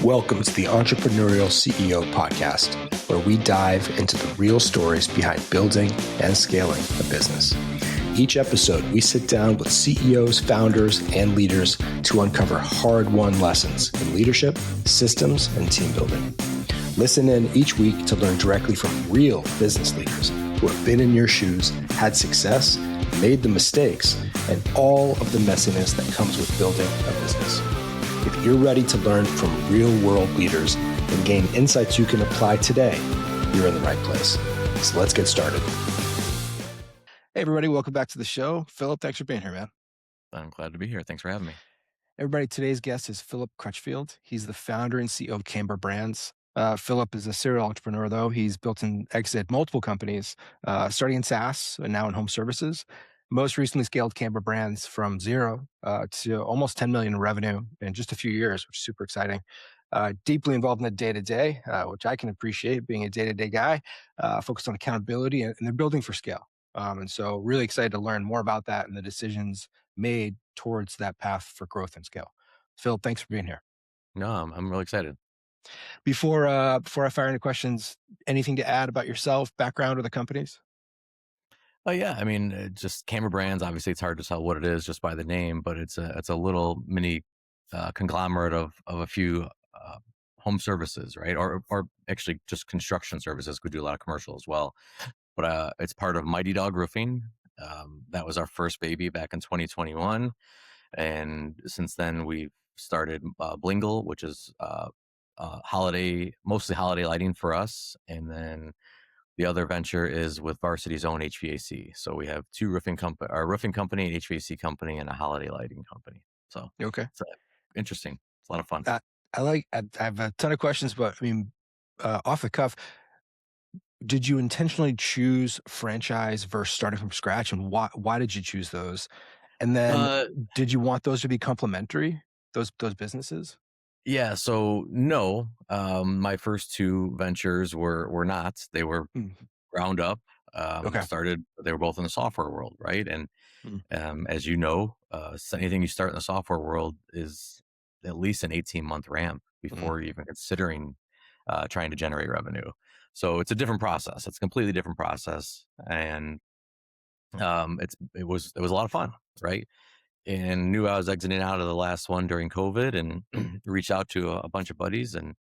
Welcome to the Entrepreneurial CEO Podcast, where we dive into the real stories behind building and scaling a business. Each episode, we sit down with CEOs, founders, and leaders to uncover hard-won lessons in leadership, systems, and team building. Listen in each week to learn directly from real business leaders who have been in your shoes, had success, made the mistakes, and all of the messiness that comes with building a business. If you're ready to learn from real-world leaders and gain insights you can apply today, you're in the right place. So let's get started. Hey, everybody. Welcome back to the show. Philip, thanks for being here, man. I'm glad to be here. Thanks for having me. Everybody, today's guest is Philip Crutchfield. He's the founder and CEO of Camber Brands. Philip is a serial entrepreneur, though. He's built and exited multiple companies, starting in SaaS and now in home services. Most recently scaled Camber Brands from zero to almost 10 million in revenue in just a few years, which is super exciting. Deeply involved in the day-to-day, which I can appreciate, being a day-to-day guy, focused on accountability, and they're building for scale. And so really excited to learn more about that and the decisions made towards that path for growth and scale. Phil, thanks for being here. No, I'm really excited. Before I fire into questions, anything to add about yourself, background, or the companies? Oh yeah, I mean, just Camber Brands. Obviously, it's hard to tell what it is just by the name, but it's a little mini conglomerate of a few home services, right? Or actually just construction services. We do a lot of commercial as well, but it's part of Mighty Dog Roofing. That was our first baby back in 2021, and since then we've started Blingle, which is mostly holiday lighting for us, and then the other venture is with Varsity Zone HVAC. So we have two roofing company, an HVAC company, and a holiday lighting company. So Okay, it's interesting. It's a lot of fun. I have a ton of questions, but I mean, off the cuff, did you intentionally choose franchise versus starting from scratch, and why did you choose those? And then, did you want those to be complementary, those businesses? Yeah. So no, my first two ventures were not. They were ground up. Okay. They were both in the software world, right? And Mm. as you know, anything you start in the software world is at least an 18-month ramp before you're even considering trying to generate revenue. So it's a different process. It's a completely different process, and it was a lot of fun, right? And knew I was exiting out of the last one during COVID, and reached out to a bunch of buddies and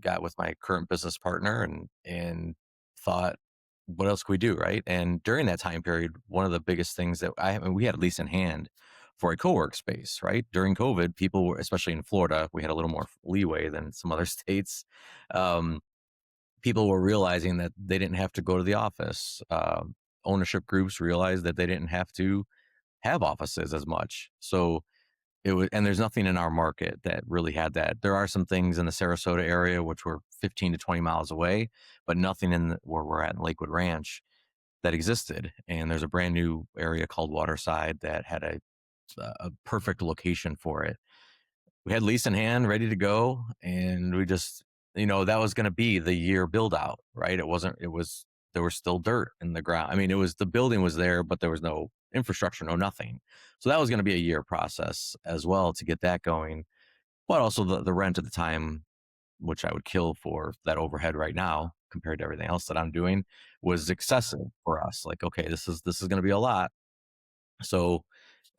got with my current business partner and thought, what else could we do, right? And during that time period, one of the biggest things that we had a lease in hand for a co-work space, right? During COVID, people were, especially in Florida, we had a little more leeway than some other states. People were realizing that they didn't have to go to the office. Ownership groups realized that they didn't have to have offices as much. So and there's nothing in our market that really had that. There are some things in the Sarasota area, which were 15 to 20 miles away, but nothing where we're at in Lakewood Ranch that existed. And there's a brand new area called Waterside that had a perfect location for it. We had lease in hand, ready to go. And we just, that was going to be the year build out, right? There was still dirt in the ground. I mean, the building was there, but there was no infrastructure, no nothing. So that was going to be a year process as well to get that going. But also the rent at the time, which I would kill for that overhead right now compared to everything else that I'm doing, was excessive for us. Like, okay, this is going to be a lot. So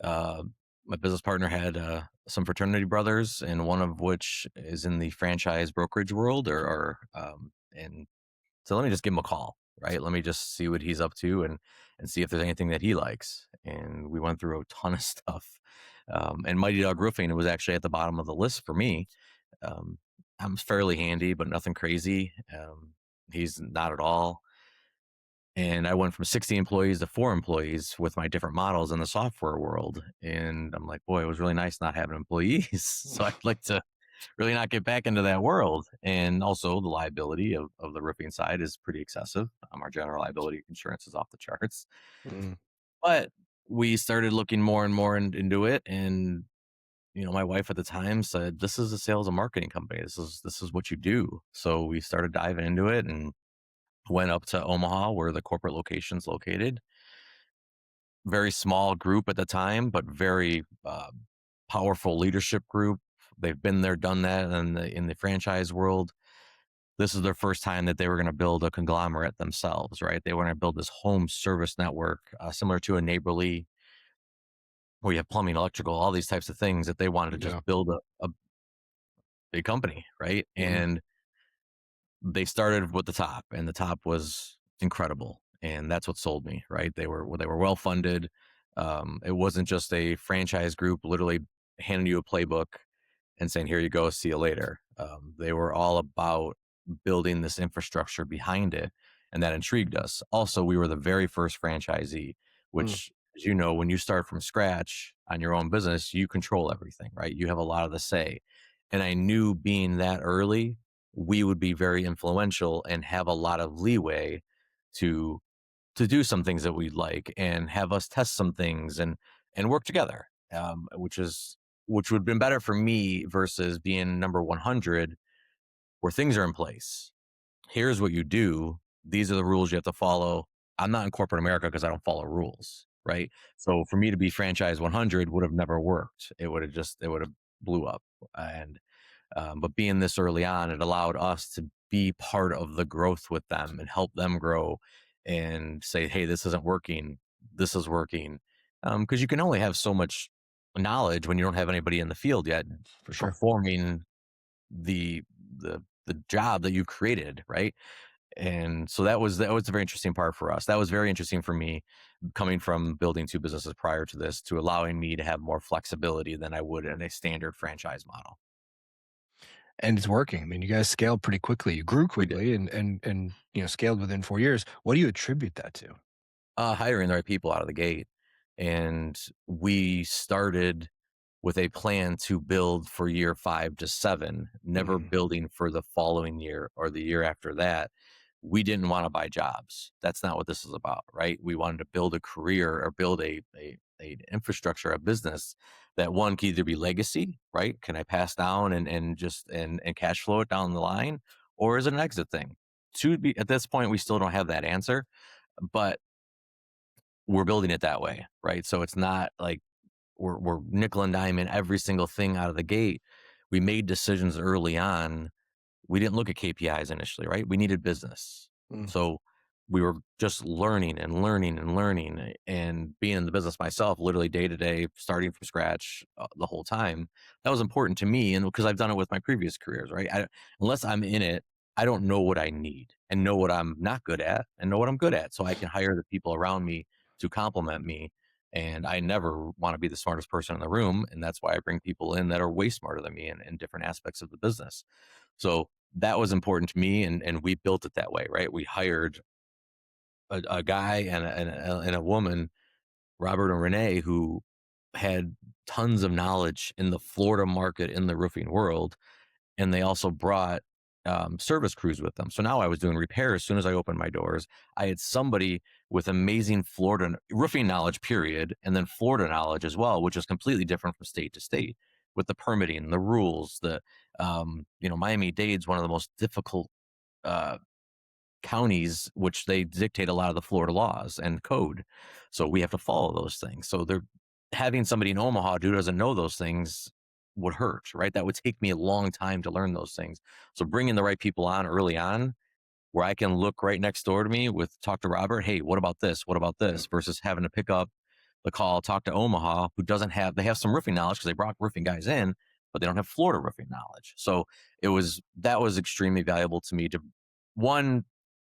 my business partner had some fraternity brothers, and one of which is in the franchise brokerage world, and so let me just give him a call, right? Let me just see what he's up to and see if there's anything that he likes. And we went through a ton of stuff. And Mighty Dog Roofing, it was actually at the bottom of the list for me. I'm fairly handy, but nothing crazy. He's not at all. And I went from 60 employees to 4 employees with my different models in the software world. And I'm like, boy, it was really nice not having employees. So I'd like to really not get back into that world. And also the liability of the roofing side is pretty excessive. Our general liability insurance is off the charts. But we started looking more and more into it. And, my wife at the time said, this is a sales and marketing company. This is what you do. So we started diving into it and went up to Omaha, where the corporate location's located. Very small group at the time, but very powerful leadership group, They've been there, done that in the franchise world. This is their first time that they were going to build a conglomerate themselves, right? They were going to build this home service network, similar to a Neighborly, where you have plumbing, electrical, all these types of things, that they wanted to Yeah. just build a big company, right? Mhm. And they started with the top, and the top was incredible, and that's what sold me, right? They were well funded. It wasn't just a franchise group literally handing you a playbook and saying, "Here you go, see you later." They were all about building this infrastructure behind it, and that intrigued us. Also, we were the very first franchisee, Mm. which, as you know, when you start from scratch on your own business, you control everything, right? You have a lot of the say. And I knew, being that early, we would be very influential and have a lot of leeway to do some things that we'd like, and have us test some things and work together, which would have been better for me versus being number 100, where things are in place. Here's what you do. These are the rules you have to follow. I'm not in corporate America because I don't follow rules, right? So for me to be franchise 100 would have never worked. It would have blew up. And but being this early on, it allowed us to be part of the growth with them and help them grow, and say, "Hey, this isn't working. This is working." Because you can only have so much knowledge when you don't have anybody in the field yet For sure. performing the the job that you created, right? And so that was a very interesting part for us. That was very interesting for me, coming from building two businesses prior to this, to allowing me to have more flexibility than I would in a standard franchise model. And it's working. I mean, you guys scaled pretty quickly. You grew We did. quickly and scaled within 4 years. What do you attribute that to? Hiring the right people out of the gate. And we started with a plan to build for year 5 to 7, never Mhm. building for the following year or the year after that. We didn't want to buy jobs. That's not what this is about, right? We wanted to build a career, or build a infrastructure, a business that, one, could either be legacy, right? Can I pass down and cash flow it down the line, or is it an exit thing? To be At this point, we still don't have that answer, but we're building it that way, right? So it's not like we're nickel and dime in every single thing out of the gate. We made decisions early on. We didn't look at KPIs initially, right? We needed business. Mm. So we were just learning and learning and learning, and being in the business myself, literally day to day, starting from scratch, the whole time. That was important to me, and because I've done it with my previous careers, right? Unless I'm in it, I don't know what I need, and know what I'm not good at, and know what I'm good at, so I can hire the people around me to complement me. And I never want to be the smartest person in the room, and that's why I bring people in that are way smarter than me in different aspects of the business. So that was important to me, and we built it that way, right? We hired a guy and a woman, Robert and Renee, who had tons of knowledge in the Florida market, in the roofing world, and they also brought service crews with them. So now I was doing repairs as soon as I opened my doors. I had somebody with amazing Florida roofing knowledge, period, and then Florida knowledge as well, which is completely different from state to state, with the permitting, the rules. Miami-Dade's one of the most difficult uh, counties, which they dictate a lot of the Florida laws and code. So we have to follow those things. So they're having somebody in Omaha who doesn't know those things would hurt, right? That would take me a long time to learn those things. So bringing the right people on early on, where I can look right next door to me talk to Robert, "Hey, what about this? What about Yeah. this?" Versus having to pick up the call, talk to Omaha, who doesn't have, they have some roofing knowledge because they brought roofing guys in, but they don't have Florida roofing knowledge. So that was extremely valuable to me, to, one,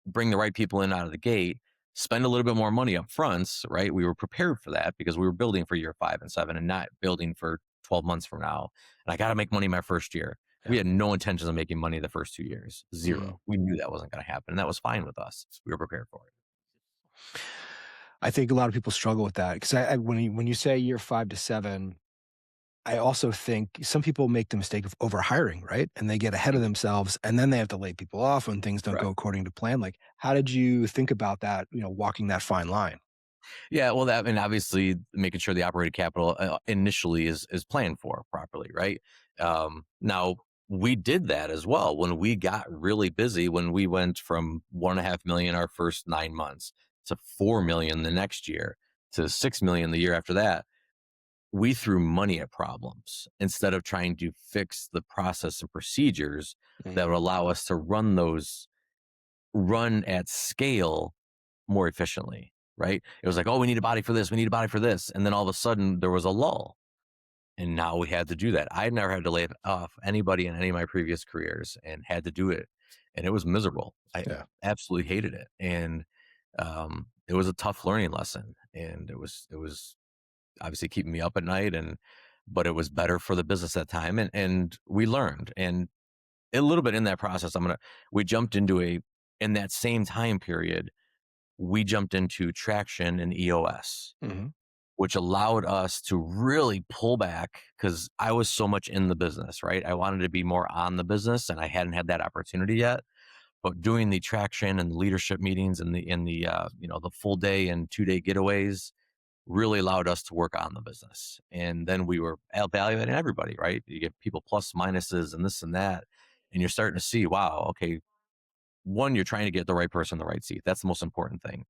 bring the right people in out of the gate, spend a little bit more money up front, right? We were prepared for that because we were building for year 5 and 7, and not building for 12 months from now. And I got to make money my first year. We Yeah. had no intentions of making money the first 2 years. Mm. Zero. We knew that wasn't going to happen. And that was fine with us. We were prepared for it. I think a lot of people struggle with that because when you say year 5 to 7, I also think some people make the mistake of overhiring, right? And they get ahead of themselves, and then they have to lay people off when things don't go Correct. according to plan. Like, how did you think about that, walking that fine line? Yeah, well, that, and obviously making sure the operating capital initially is planned for properly, right? Now we did that as well when we got really busy. When we went from 1.5 million our first 9 months to 4 million the next year to 6 million the year after that, we threw money at problems instead of trying to fix the process and procedures that would allow us to run at scale more efficiently, right? It was like, oh, we need a body for this. We need a body for this. And then all of a sudden there was a lull. And now we had to do that. I never had to lay off anybody in any of my previous careers and had to do it. And it was miserable. I absolutely hated it. And it was a tough learning lesson. And it was obviously keeping me up at night, but it was better for the business at that time. And we learned. And a little bit in that process, we jumped into in that same time period, we jumped into traction and EOS, which allowed us to really pull back because I was so much in the business, right? I wanted to be more on the business and I hadn't had that opportunity yet. But doing the traction and leadership meetings and the full day and 2-day getaways really allowed us to work on the business. And then we were evaluating everybody, right? You get people plus minuses and this and that. And you're starting to see, wow, okay, one, you're trying to get the right person in the right seat. That's the most important thing.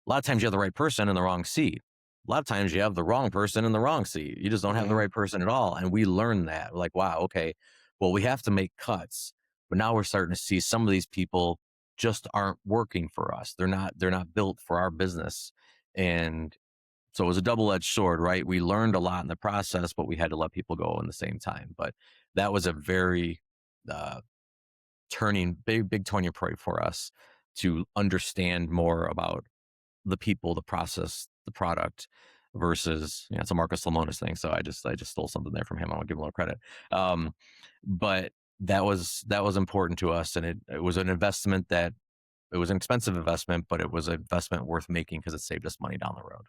A lot of times you have the right person in the wrong seat. A lot of times you have the wrong person in the wrong seat. You just don't have the right person at all. And we learned that. We're like, wow, okay, well, we have to make cuts. But now we're starting to see some of these people just aren't working for us. They're not built for our business. And so it was a double-edged sword, right? We learned a lot in the process, but we had to let people go in the same time. But that was a very big turning point for us to understand more about the people, the process, the product versus, it's a Marcus Lemonis thing. So I just stole something there from him. I want to give him a little credit. But that was important to us. And it was an investment it was an expensive investment, but it was an investment worth making because it saved us money down the road.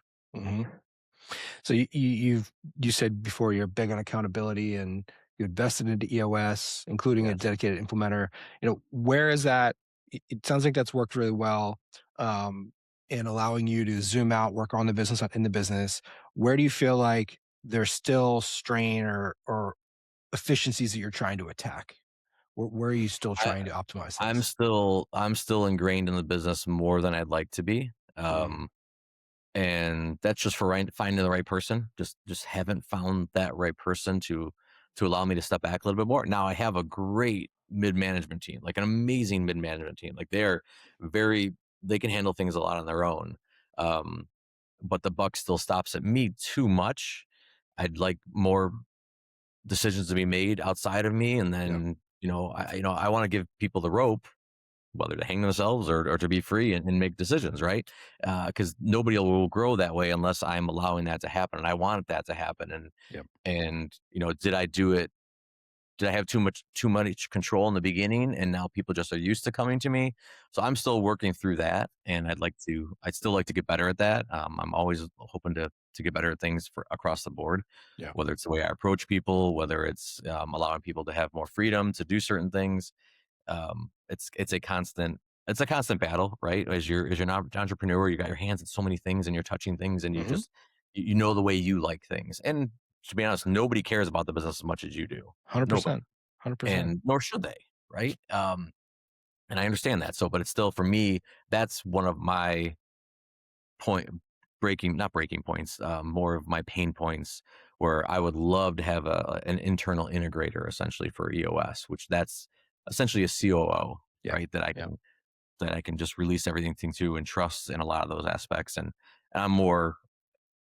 So you said before you're big on accountability and you invested into EOS, including a dedicated implementer. Where is that? It sounds like that's worked really well in allowing you to zoom out, work on the business, in the business. Where do you feel like there's still strain or efficiencies that you're trying to attack? Where are you still trying to optimize things? I'm still ingrained in the business more than I'd like to be. And that's just for finding the right person. Just haven't found that right person to allow me to step back a little bit more. Now I have a great mid-management team, like an amazing mid-management team. Like they can handle things a lot on their own. But the buck still stops at me too much. I'd like more decisions to be made outside of me. And then, I want to give people the rope, whether to hang themselves or to be free and make decisions, right? Because nobody will grow that way unless I'm allowing that to happen. And I want that to happen. And did I do it? Did I have too much control in the beginning? And now people just are used to coming to me. So I'm still working through that. And I'd still like to get better at that. I'm always hoping to get better at things across the board, whether it's the way I approach people, whether it's allowing people to have more freedom to do certain things. It's a constant battle, right? As you're an entrepreneur, you got your hands in so many things and you're touching things and you just, the way you like things. And to be honest, nobody cares about the business as much as you do. 100%. 100%. And nor should they, right? And I understand that. So, but it's still, for me, that's one of my not breaking points, more of my pain points, where I would love to have an internal integrator essentially for EOS, which that's essentially a COO, right? That I can just release everything to and trust in a lot of those aspects. And I'm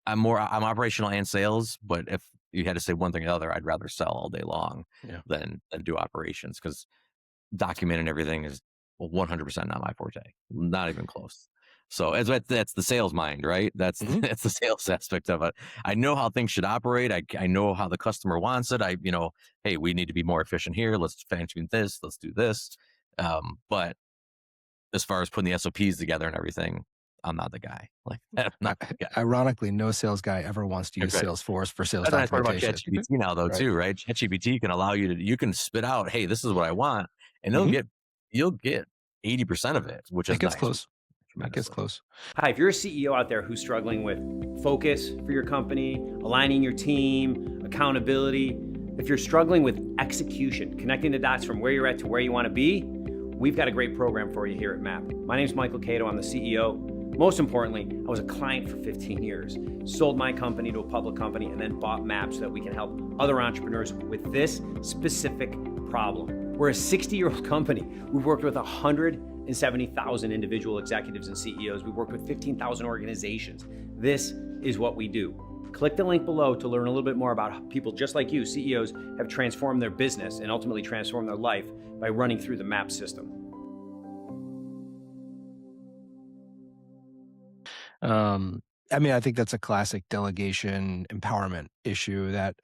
operational and sales, but if you had to say one thing or the other, I'd rather sell all day long than do operations, because documenting everything is 100% not my forte, not even close. So that's the sales mind, right? That's the sales aspect of it. I know how things should operate. I know how the customer wants it. Hey, we need to be more efficient here. Let's fine tune this. Let's do this. But as far as putting the SOPs together and everything, I'm not the guy. I'm not the guy. Ironically, no sales guy ever wants to use Salesforce for sales documentation. That's the nice part about ChatGPT now, though, too, right? ChatGPT can allow you can spit out, hey, this is what I want, and you'll get 80% of it, which is gets nice. Close. That gets close. Hi, if you're a CEO out there who's struggling with focus for your company, aligning your team, accountability, if you're struggling with execution, connecting the dots from where you're at to where you want to be, we've got a great program for you here at MAP. My name is Michael Cato. I'm the CEO. Most importantly, I was a client for 15 years, sold my company to a public company, and then bought MAP so that we can help other entrepreneurs with this specific problem. We're a 60-year-old company. We've worked with 170,000 individual executives and CEOs. We've worked with 15,000 organizations. This is what we do. Click the link below to learn a little bit more about how people just like you, CEOs, have transformed their business and ultimately transformed their life by running through the MAP system. I think that's a classic delegation empowerment issue that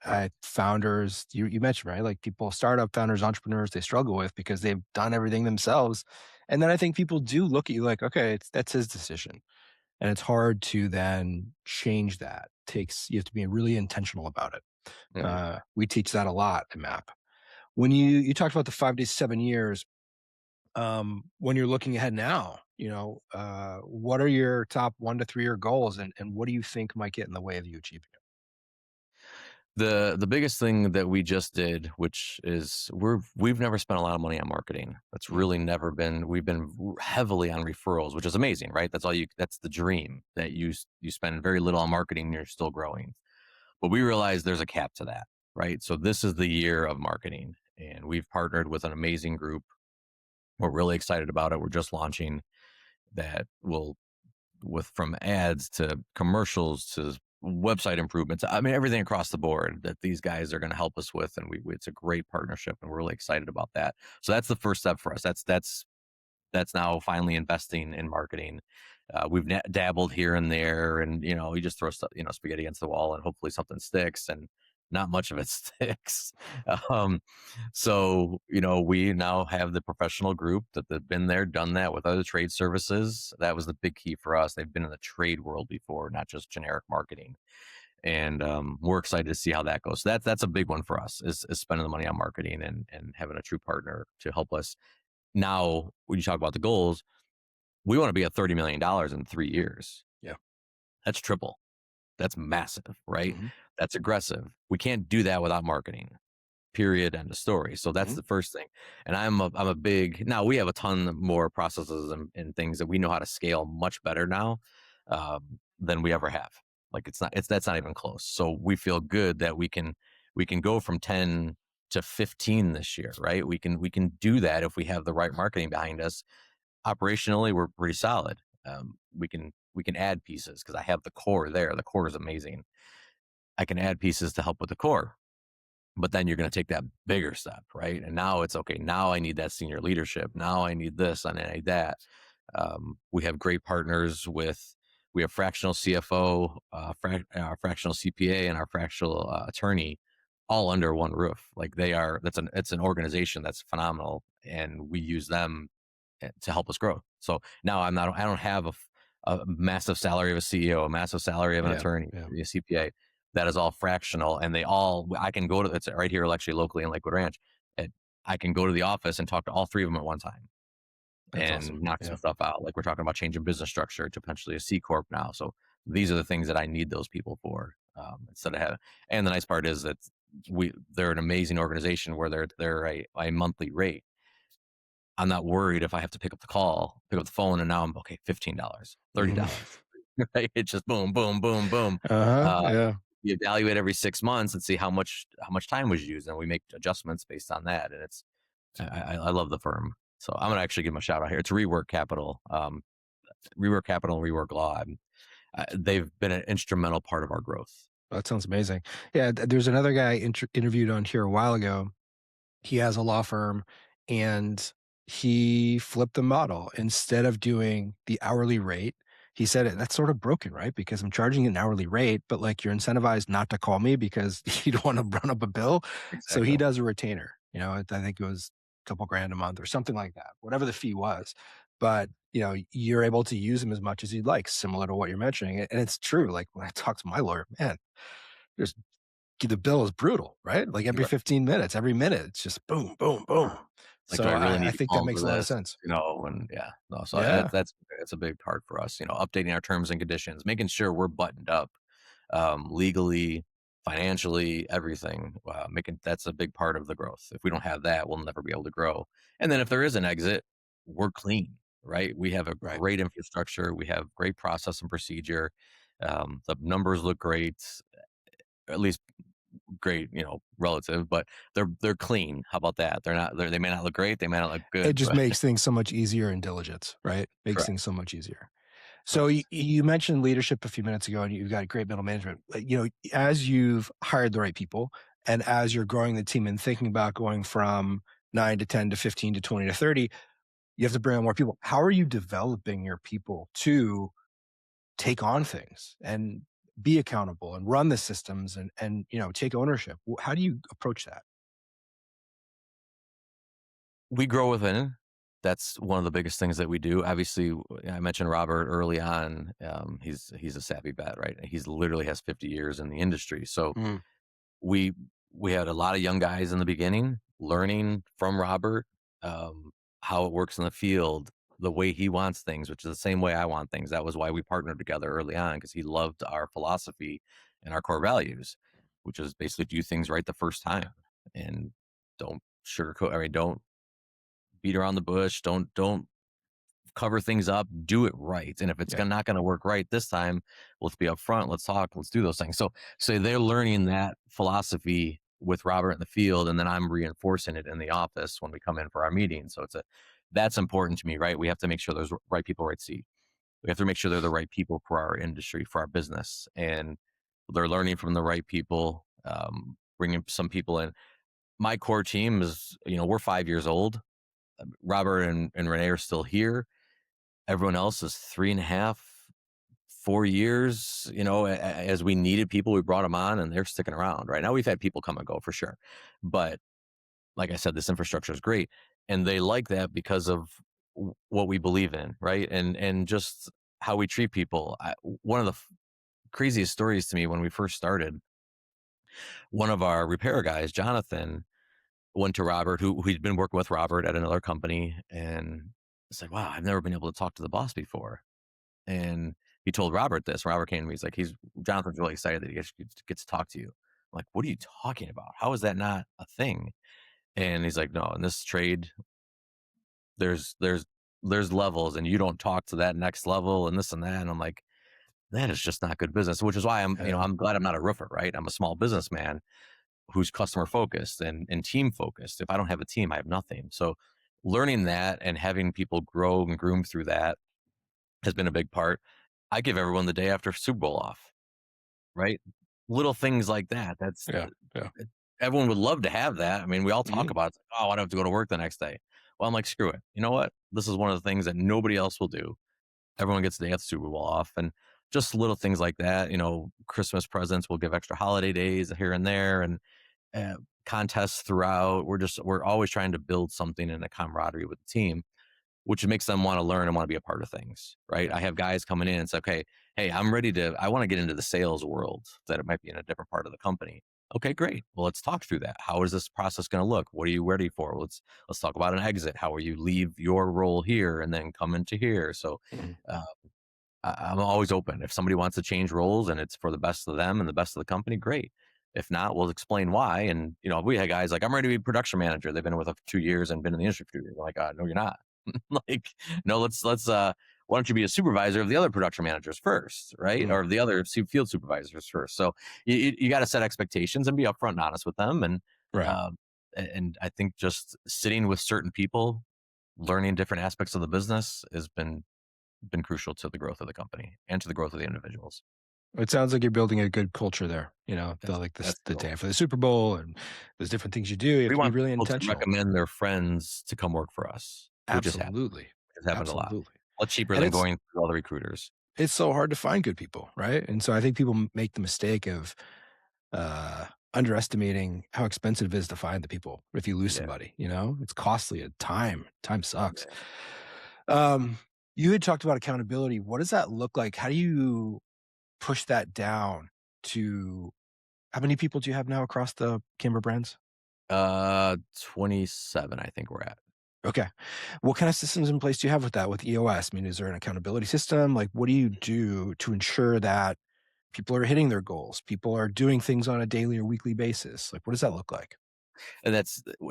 founders, you mentioned, right? Like startup founders, entrepreneurs, they struggle with because they've done everything themselves. And then I think people do look at you like, okay, that's his decision. And it's hard to then change that. You have to be really intentional about it. Yeah. We teach that a lot at MAP. When you talked about the 5 to 7 years, when you're looking ahead now, what are your top 1 to 3 year goals, and what do you think might get in the way of you achieving it? The biggest thing that we just did, which is we've never spent a lot of money on marketing. That's really never been. We've been heavily on referrals, which is amazing, right? That's the dream, that you spend very little on marketing and you're still growing. But we realize there's a cap to that, right? So this is the year of marketing, and we've partnered with an amazing group. We're really excited about it. We're just launching that from ads to commercials to website improvements. I mean, everything across the board that these guys are going to help us with. And it's a great partnership, and we're really excited about that. So that's the first step for us. That's now finally investing in marketing. We've dabbled here and there, and you just throw stuff, spaghetti against the wall, and hopefully something sticks, and not much of it sticks. So we now have the professional group that have been there, done that with other trade services. That was the big key for us. They've been in the trade world before, not just generic marketing. And we're excited to see how that goes. So that's a big one for us, is spending the money on marketing and having a true partner to help us. Now, when you talk about the goals, we want to be at $30 million in 3 years. Yeah. That's triple. That's massive, right? Mm-hmm. That's aggressive. We can't do that without marketing. Period. End of story. So that's the first thing. And I'm a big, now we have a ton more processes and things that we know how to scale much better now than we ever have. Like that's not even close. So we feel good that we can go from 10 to 15 this year, right? We can do that if we have the right marketing behind us. Operationally, we're pretty solid. We can add pieces because I have the core there. The core is amazing. I can add pieces to help with the core, but then you're going to take that bigger step, right? And now it's okay. Now I need that senior leadership. Now I need this and I need that. We have great partners we have fractional CFO, fractional CPA, and our fractional attorney, all under one roof. Like it's an organization that's phenomenal, and we use them to help us grow. So now I don't have a massive salary of a CEO, a massive salary of an attorney, a CPA. That is all fractional, and I can go to, it's right here actually locally in Lakewood Ranch. I can go to the office and talk to all three of them at one time. That's awesome. Knock some stuff out. Like we're talking about changing business structure to potentially a C Corp now. So these are the things that I need those people for, instead of having, and the nice part is that they're an amazing organization where they're a monthly rate. I'm not worried if I have to pick up the phone, and now I'm okay, $15, $30. Right? It's just boom, boom, boom, boom. You evaluate every 6 months and see how much time was used, and we make adjustments based on that. And I love the firm. So I'm gonna actually give them a shout out here. It's Rework Capital, and Rework Law. They've been an instrumental part of our growth. That sounds amazing. Yeah, there's another guy interviewed on here a while ago. He has a law firm, and he flipped the model. Instead of doing the hourly rate, he said that's sort of broken, right? Because I'm charging an hourly rate, but like you're incentivized not to call me because you don't want to run up a bill. Exactly. So he does a retainer. I think it was a couple grand a month or something like that, whatever the fee was. But you're able to use them as much as you'd like, similar to what you're mentioning. And it's true. Like when I talk to my lawyer, man, the bill is brutal, right? Like every 15 minutes, every minute, it's just boom, boom, boom. Like, so I think that makes a lot of sense. So that's a big part for us. Updating our terms and conditions, making sure we're buttoned up, legally, financially, everything. That's a big part of the growth. If we don't have that, we'll never be able to grow. And then if there is an exit, we're clean. right? We have a Right. great infrastructure. We have great process and procedure. The numbers look great, at least great, relative, but they're clean. How about that? They may not look great. They may not look It good, just but makes things so much easier in diligence, right? Makes correct. things so much easier. So Correct. you mentioned leadership a few minutes ago, and you've got great middle management. As you've hired the right people, and as you're growing the team and thinking about going from 9 to 10 to 15 to 20 to 30, you have to bring on more people. How are you developing your people to take on things and be accountable and run the systems and take ownership? How do you approach that? We grow within. That's one of the biggest things that we do. Obviously, I mentioned Robert early on. He's a savvy vet, right? He's literally has 50 years in the industry. So Mm, we we had a lot of young guys in the beginning learning from Robert, um, how it works in the field, the way he wants things, which is the same way I want things. That was why we partnered together early on, because he loved our philosophy and our core values, which is basically do things right the first time and don't sugarcoat. I mean, don't beat around the bush. Don't cover things up. Do it right. And if it's yeah. not going to work right this time, let's be upfront. Let's talk. Let's do those things. So they're learning that philosophy with Robert in the field, and then I'm reinforcing it in the office when we come in for our meetings. So that's important to me, right? We have to make sure there's right people, right seat. We have to make sure they're the right people for our industry, for our business, and they're learning from the right people. Bringing some people in. My core team is, we're 5 years old. Robert and Renee are still here. Everyone else is 3.5, 4 years. As we needed people, we brought them on, and they're sticking around. Right now, we've had people come and go for sure, but like I said, this infrastructure is great, and they like that because of what we believe in, right? And just how we treat people. One of the craziest stories to me when we first started, one of our repair guys, Jonathan, went to Robert, who'd been working with Robert at another company, and said, "Wow, I've never been able to talk to the boss before." And he told Robert this. Robert came to me. He's like, Jonathan's really excited that he gets to talk to you. I'm like, what are you talking about? How is that not a thing? And he's like, no, in this trade, there's levels, and you don't talk to that next level and this and that. And I'm like, that is just not good business, which is why I'm glad I'm not a roofer, right? I'm a small businessman who's customer focused and team focused. If I don't have a team, I have nothing. So learning that and having people grow and groom through that has been a big part. I give everyone the day after Super Bowl off, right? Little things like that. That's Yeah. Yeah. everyone would love to have that. I mean, we all talk Mhm. about it. It's like, oh, I don't have to go to work the next day. Well, I'm like, screw it. You know what? This is one of the things that nobody else will do. Everyone gets the day after Super Bowl off, and just little things like that. Christmas presents, we'll give extra holiday days here and there, and uh, contests throughout. We're always trying to build something in a camaraderie with the team, which makes them want to learn and want to be a part of things, right? I have guys coming in and say, okay, hey, I want to get into the sales world, that it might be in a different part of the company. Okay, great. Well, let's talk through that. How is this process going to look? What are you ready for? Let's talk about an exit. How will you leave your role here and then come into here? So Mhm. uh, I'm always open. If somebody wants to change roles and it's for the best of them and the best of the company, great. If not, we'll explain why. And we had guys like, I'm ready to be production manager. They've been with us for 2 years and been in the industry for 2 years. I'm like, no, you're not. Like, no, let's why don't you be a supervisor of the other production managers first, right? Mm. Or the other field supervisors first. So you got to set expectations and be upfront and honest with them. Right. Um, and I think just sitting with certain people, learning different aspects of the business has been crucial to the growth of the company and to the growth of the individuals. It sounds like you're building a good culture there. That's The the day goal. after the Super Bowl, and there's different things you do. You have We to be want really people to intentional. recommend their friends to come work for us, which has happened. Absolutely. It has happened a lot. Absolutely. A lot cheaper And than going through all the recruiters. it's so hard to find good people, right? And so I think people make the mistake of underestimating how expensive it is to find the people. If you lose Yeah. somebody, it's costly. Time sucks. Yeah. You had talked about accountability. What does that look like? How do you push that down to how many people do you have now across the Camber Brands? 27, I think we're at. Okay. What kind of systems in place do you have with that, with EOS? I mean, is there an accountability system? Like, what do you do to ensure that people are hitting their goals? People are doing things on a daily or weekly basis? Like, what does that look like? And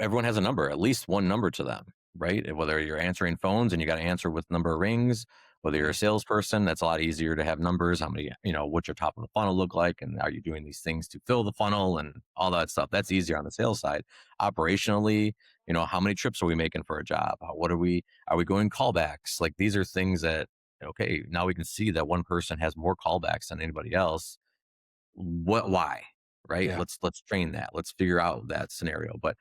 everyone has a number, at least one number to them, right? Whether you're answering phones and you got to answer with number of rings, whether you're a salesperson, that's a lot easier to have numbers, how many, what's your top of the funnel look like, and are you doing these things to fill the funnel and all that stuff. That's easier on the sales side. Operationally, how many trips are we making for a job? Are we going callbacks? Like, these are things that, okay, now we can see that one person has more callbacks than anybody else. Why? Right? Yeah. Let's train that. Let's figure out that scenario. But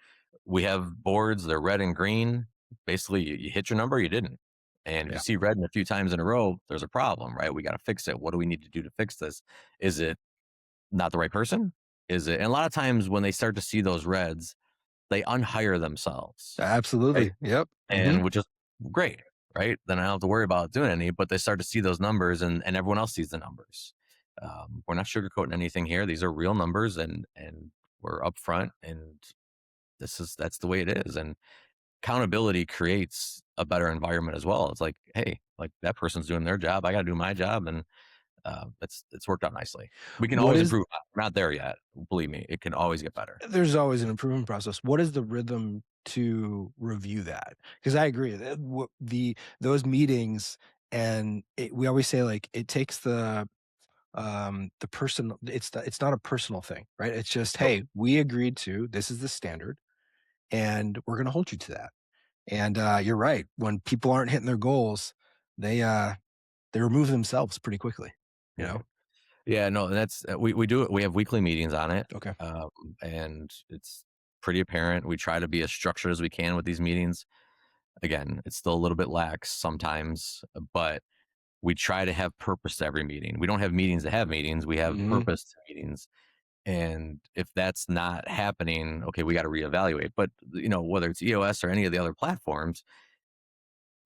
we have boards, they're red and green. Basically, you hit your number, you didn't. And if you see red a few times in a row, there's a problem, right? We got to fix it. What do we need to do to fix this? Is it not the right person? Is it? And a lot of times when they start to see those reds, they unhire themselves. Absolutely. Right? Yep. And which is great, right? Then I don't have to worry about doing any, but they start to see those numbers and everyone else sees the numbers. We're not sugarcoating anything here. These are real numbers and we're upfront, and that's the way it is. And accountability creates a better environment as well. It's like, hey, like, that person's doing their job, I got to do my job, and it's worked out nicely. We can always improve. We're not there yet. Believe me, it can always get better. There's always an improvement process. What is the rhythm to review that? Because I agree that those meetings, and we always say, like, it takes the person. It's not a personal thing, right? It's just, hey, we agreed to, this is the standard, and we're going to hold you to that. And you're right. When people aren't hitting their goals, they remove themselves pretty quickly. Yeah, no, that's we do it. We have weekly meetings on it. Okay. And it's pretty apparent. We try to be as structured as we can with these meetings. Again, it's still a little bit lax sometimes, but we try to have purpose to every meeting. We don't have meetings to have meetings. We have purpose to meetings. And if that's not happening, okay, we got to reevaluate. But, whether it's EOS or any of the other platforms,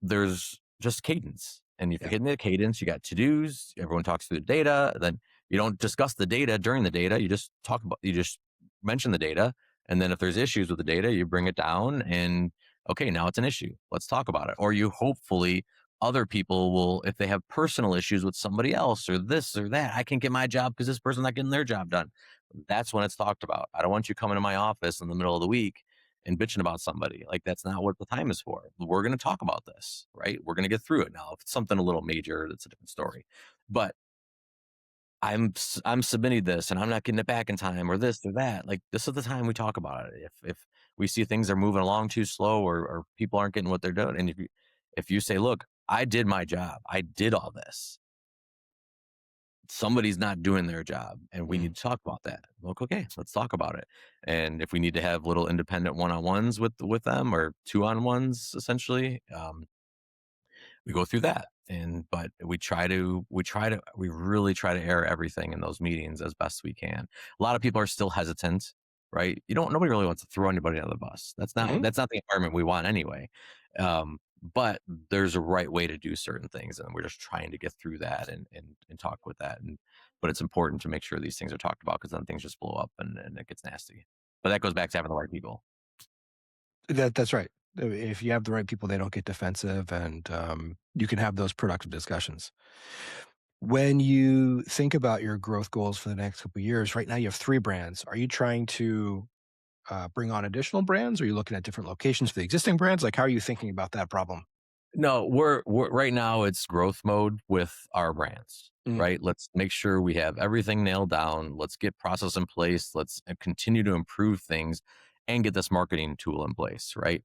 there's just cadence. And if you're hitting the cadence, you got to-dos, everyone talks through the data, then you don't discuss the data during the data, you just mention the data. And then if there's issues with the data, you bring it down and, okay, now it's an issue. Let's talk about it. Or you hopefully other people will, if they have personal issues with somebody else or this or that, I can't get my job because this person's not getting their job done. That's when it's talked about. I don't want you coming to my office in the middle of the week and bitching about somebody. Like, that's not what the time is for. We're going to talk about this, right? We're going to get through it. Now, if it's something a little major, that's a different story. But I'm submitting this and I'm not getting it back in time, or this or that. Like, this is the time we talk about it. If we see things are moving along too slow, or people aren't getting what they're doing, and if you say, look, I did my job, I did all this, somebody's not doing their job, and we need to talk about that. Look, okay, let's talk about it. And if we need to have little independent one-on-ones with them, or 2-on-1s, essentially, we go through that. But we really try to air everything in those meetings as best we can. A lot of people are still hesitant, right? Nobody really wants to throw anybody under the bus. That's not the environment we want anyway. But there's a right way to do certain things, and we're just trying to get through that and talk with that. But it's important to make sure these things are talked about, because then things just blow up and it gets nasty. But that goes back to having the right people. That's right. If you have the right people, they don't get defensive, and you can have those productive discussions. When you think about your growth goals for the next couple of years, right now you have 3 brands. Are you trying to bring on additional brands? Or are you looking at different locations for the existing brands? Like, how are you thinking about that problem? No, we're right now, it's growth mode with our brands, right? Let's make sure we have everything nailed down. Let's get process in place. Let's continue to improve things and get this marketing tool in place, right?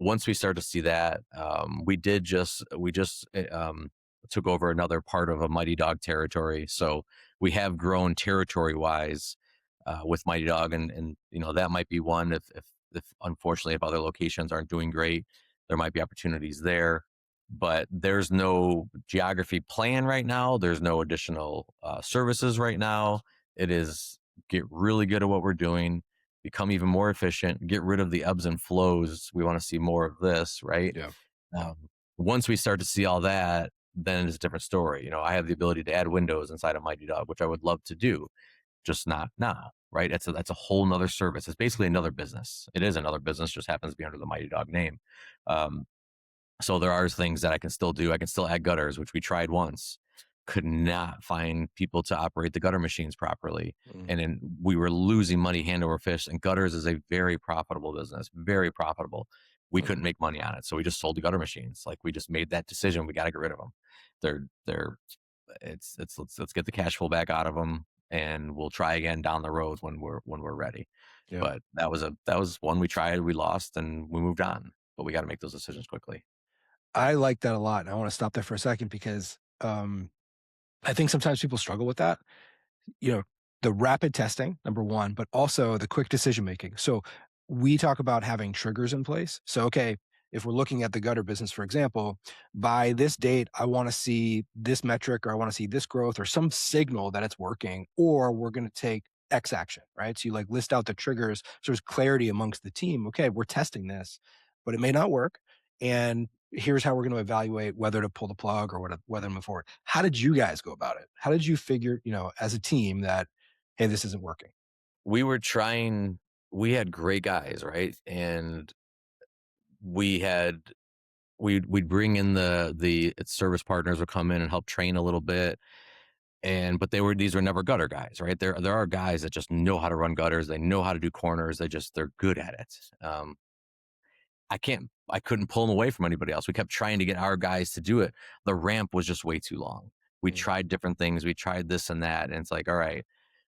Once we start to see that, we just took over another part of a Mighty Dog territory. So we have grown territory wise with Mighty Dog, and that might be one. If unfortunately, if other locations aren't doing great, there might be opportunities there. But there's no geography plan right now. There's no additional services right now. It is get really good at what we're doing, become even more efficient, get rid of the ebbs and flows. We want to see more of this, right? Yeah. Once we start to see all that, then it's a different story. I have the ability to add windows inside of Mighty Dog, which I would love to do, just not now, right? That's a whole nother service. It's basically another business. It is another business, just happens to be under the Mighty Dog name. So there are things that I can still do. I can still add gutters, which we tried once. Could not find people to operate the gutter machines properly. And then we were losing money hand over fist, and gutters is a very profitable business, very profitable. We couldn't make money on it, so we just sold the gutter machines. Like, we just made that decision. We got to get rid of them. They're let's get the cash flow back out of them, and we'll try again down the road when we're ready. Yeah. But that was one we tried, we lost, and we moved on. But we got to make those decisions quickly. I like that a lot. And I want to stop there for a second because I think sometimes people struggle with that. The rapid testing, number one, but also the quick decision making. So we talk about having triggers in place. So, okay, if we're looking at the gutter business, for example, by this date, I want to see this metric, or I want to see this growth, or some signal that it's working, or we're going to take X action, right? So you like list out the triggers. So there's clarity amongst the team. Okay, we're testing this, but it may not work. And here's how we're going to evaluate whether to pull the plug or whether to move forward. How did you guys go about it? How did you figure, as a team that, hey, this isn't working? We had great guys, right? And we'd bring in the service partners would come in and help train a little bit. But these were never gutter guys, right? There are guys that just know how to run gutters. They know how to do corners. They're good at it. I couldn't pull them away from anybody else. We kept trying to get our guys to do it. The ramp was just way too long. We tried different things. We tried this and that. And it's like, all right,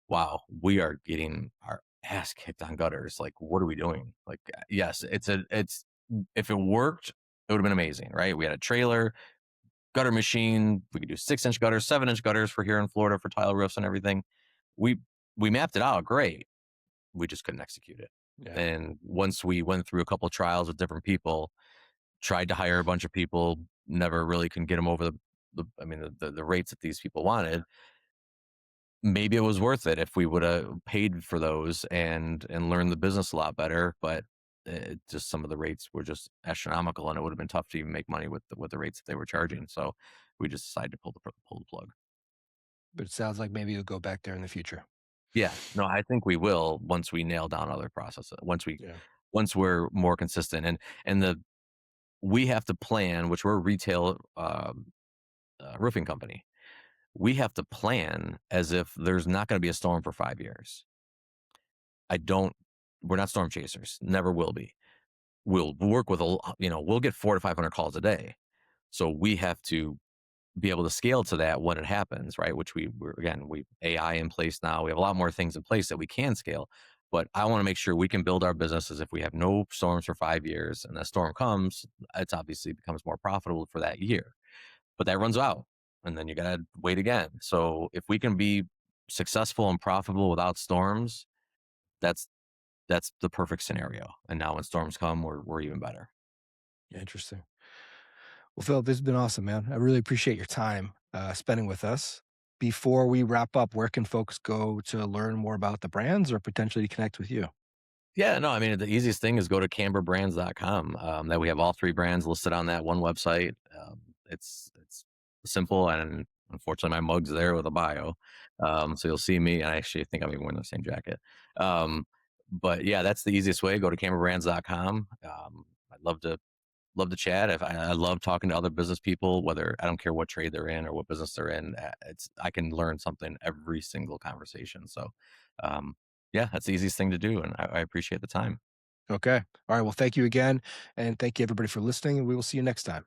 wow, we are getting our ass kicked on gutters. Like, what are we doing? Like, yes, if it worked, it would have been amazing, right? We had a trailer, gutter machine. We could do 6-inch gutters, 7-inch gutters for here in Florida for tile roofs and everything. We mapped it out. Great. We just couldn't execute it. Yeah. And once we went through a couple of trials with different people, tried to hire a bunch of people, never really can get them over the rates that these people wanted. Maybe it was worth it if we would have paid for those and learned the business a lot better. But just some of the rates were just astronomical, and it would have been tough to even make money with the rates that they were charging. So we just decided to pull the plug. But it sounds like maybe you'll go back there in the future. Yeah, no, I think we will once we nail down other processes. Once we're more consistent, and we have to plan, which we're a retail roofing company. We have to plan as if there's not going to be a storm for 5 years. We're not storm chasers. Never will be. We'll work with we'll get 400 to 500 calls a day. So we have to be able to scale to that when it happens, right? Which we AI in place now. We have a lot more things in place that we can scale. But I want to make sure we can build our business as if we have no storms for 5 years, and that storm comes, it's obviously becomes more profitable for that year. But that runs out, and then you got to wait again. So if we can be successful and profitable without storms, that's the perfect scenario. And now when storms come, we're even better. Yeah, interesting. Well, Philip, this has been awesome, man. I really appreciate your time spending with us. Before we wrap up, where can folks go to learn more about the brands or potentially connect with you? Yeah, no, I mean, the easiest thing is go to camberBrands.com. That we have all 3 brands listed on that one website. It's simple, and unfortunately my mug's there with a bio. So you'll see me, and I actually think I'm even wearing the same jacket. But yeah, that's the easiest way. Go to camberbrands.com. I'd love to chat. I love talking to other business people, whether I don't care what trade they're in or what business they're in. I can learn something every single conversation. So, yeah, that's the easiest thing to do, and I appreciate the time. Okay. All right. Well, thank you again, and thank you everybody for listening, and we will see you next time.